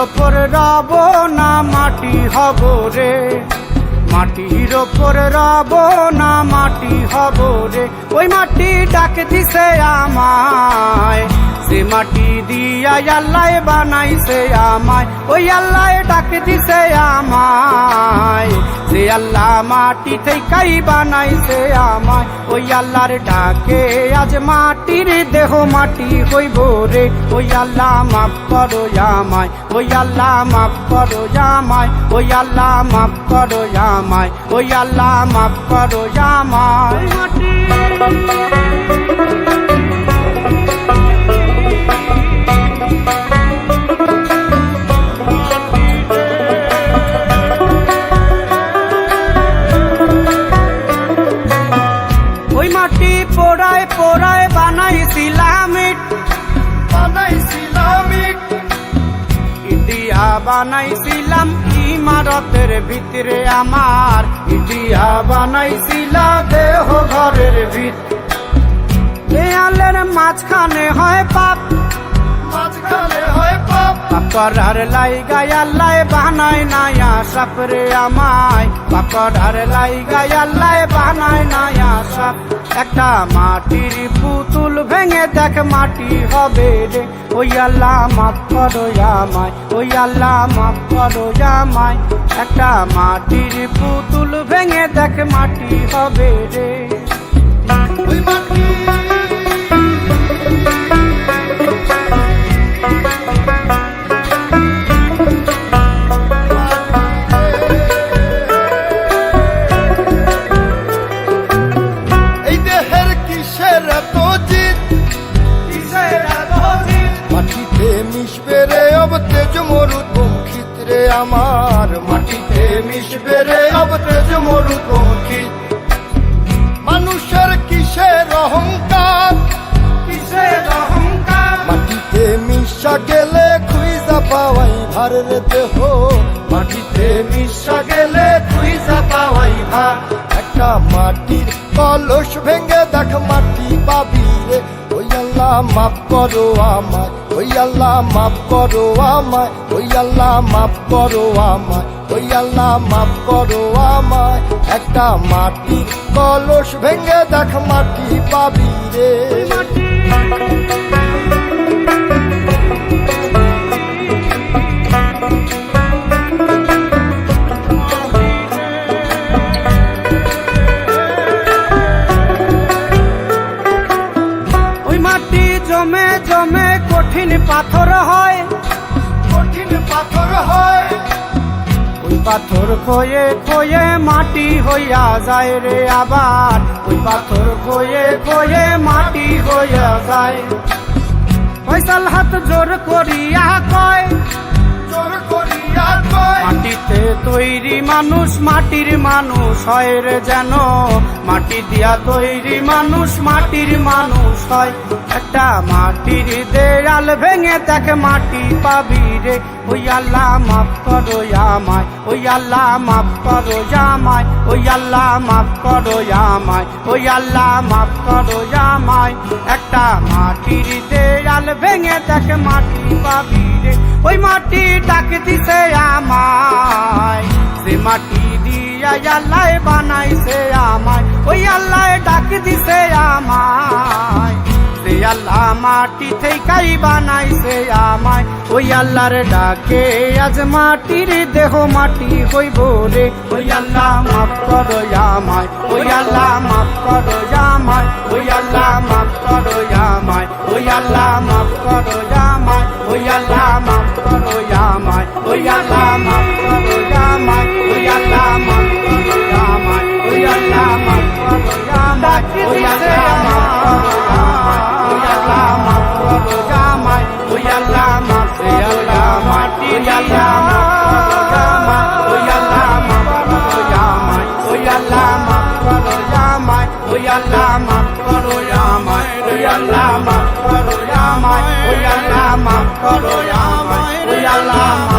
ওপর রব না মাটি হব রে, মাটির ওপর রব না মাটি হব রে। ওই মাটি ডাক দিছে আমায়, সে মাটি দিয়া আল্লাহ বানাইছে আমায়। ওই আল্লাহ ডাক দিছে আমায়, যে আল্লাহ মাটি থেকেই বানাইছে আমায়। ওই আল্লাহর ডাকে আজ মাটির দেহ মাটি হইব রে। ওই আল্লাহ মাফ করো আমায়, ওই আল্লাহ মাফ করো আমায়, ওই আল্লাহ মাফ করো আমায়, ওই আল্লাহ মাফ করো আমায়। ওই মাটি পোড়ায় পোড়ায় বানাইছিলাম ইট, ইটিয়া বানাইছিলাম ইমারতের ভিতরে আমার, ইটিয়া বানাইছিলাম দেহ ঘরের ভিত। দেয়ালের মাঝখানে হয় পাপ, মাঝখানে হয় পাপ, পাকড়ার লাইগায় আল্লাহ বানায় নায়া সাপরে আমায়, পাকড়ার লাইগায় আল্লাহ বানায় নায়া সাপ। একটা মাটির পুতুল ভেঙে দেখ মাটি হবে রে। ওই আল্লাহ মাফ করো আমায়, ওই আল্লাহ মাফ করো আমায়। একটা মাটির পুতুল ভেঙে দেখ মাটি হবে রে। ওই মাটি আমার, মাটিতে মিশবে রে অব তেজ মরুপঙ্খিত। মানুষের কিসের অহংকার, কিসের অহংকার, মাটিতে মিশা গেলে খুঁজা পাওয়াই ভার রে দেহ, মাটিতে মিশা গেলে খুঁজা পাওয়াই ভার। একটা মাটির কলস ভেঙে দেখ মাটি পাবি রে। ওই আল্লাহ মাফ করো আমায়, ওই আল্লাহ মাফ করো আমায়, ওই আল্লাহ মাফ করো আমায়, ওই আল্লাহ মাফ করো আমায়। একটা মাটির কলস ভেঙে দেখ মাটি পাবি রে। জমে জমে কঠিন পাথর হয়, কঠিন পাথর হয়। ওই পাথর খয়ে খয়ে মাটি হইয়া যায় রে আবার, ওই পাথর খয়ে খয়ে মাটি হইয়া যায়। ফয়সাল হাত জোর করিয়া কয়, জোর করিয়া কয়, মাটিতে তৈরি মানুষ মাটির মানুষ হয় রে যেন, মাটি দিয়া তৈরি মানুষ মাটির মানুষ হয়। একটা মাটির দেয়াল ভেঙে দেখ মাটি পাবি রে। ওই আল্লাহ মাফ করো আমায়, ওই আল্লাহ মাফ করো আমায়, ওই আল্লাহ মাফ করো আমায়, ওই আল্লাহ মাফ করো আমায়। একটা মাটির দেয়াল ভেঙে দেখ মাটি পাবি রে। ওই মাটি ডাক দিছে আমায়, সে মাটি দিয়া আল্লাহ বানাইছে আমায়। ওই আল্লাহ ডাক দিছে আমায়, সে আল্লাহ মাটি থেকেই বানাইছে আমায়। ওই আল্লাহর ডাকে আজ মাটির দেহ মাটি হইব রে। ওই আল্লাহ মাফ করো আমায়, ওই আল্লাহ মাফ করো আমায়, ওই আল্লাহ মাফ করো আমায়, ওই আল্লাহ মাফ করো আমায়, ওই আল্লাহ মাফ করো আমায়, ওই আল্লাহ মাফ করো আমায়, ওই আল্লাহ মাফ করো আমায়, ওই আল্লাহ মাফ করো আমায়, ওই আল্লাহ মাফ করো আমায়, ওই আল্লাহ মাফ করো আমায়, ওই আল্লাহ মাফ, ওই আল্লাহ মাটি, ওই আল্লাহ মাফ করো আমায়, ওই আল্লাহ মাফ করো আমায়, ওই আল্লাহ মাফ করো আমায়, ওই আল্লাহ মাফ করো আমায়, ওই আল্লাহ মাফ করো আমায়, ওই আল্লাহ মাফ করো আমায়, ওই আল্লাহ